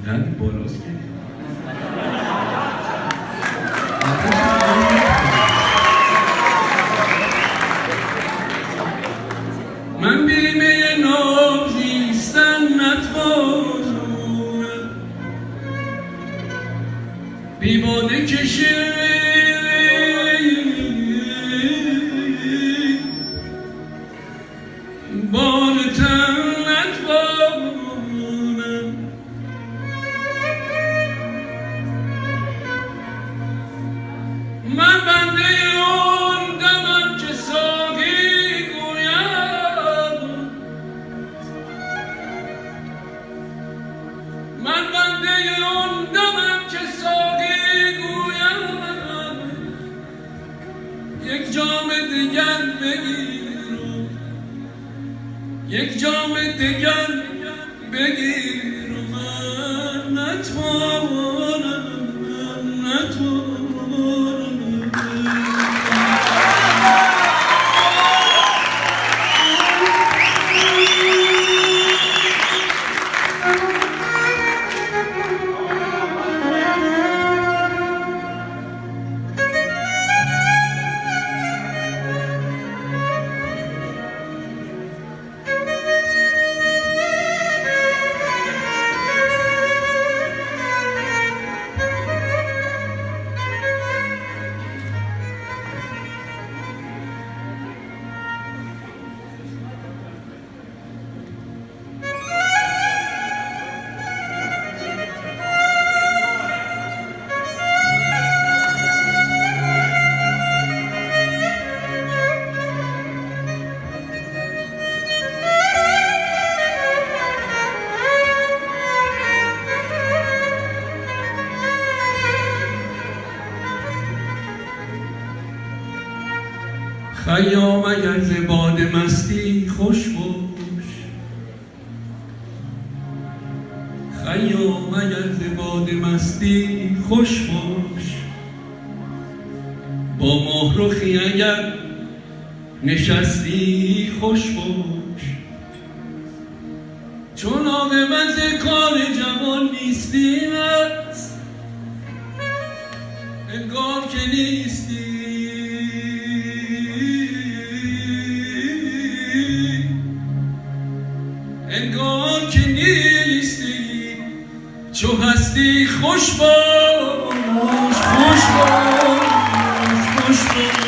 اینقدر بالاست که من بیمه نام زیستن نتوانم بیباده کشه بار تن نتوانم من بنده اون دمم که ساقی گویم من بنده اون دمم که ساقی گویم یک جام دیگر بگیر یک جام دیگر بگیر و من نتوانم خیام اگر ز باد مستی خوش باش خیام اگر ز باد مستی خوش باش با ماه رخی اگر نشستی خوش باش چون عاقبت ز کار جوان نیستی است انگار که نیستی انگار که نیستی چو هستی خوش باش خوش باش خوش باش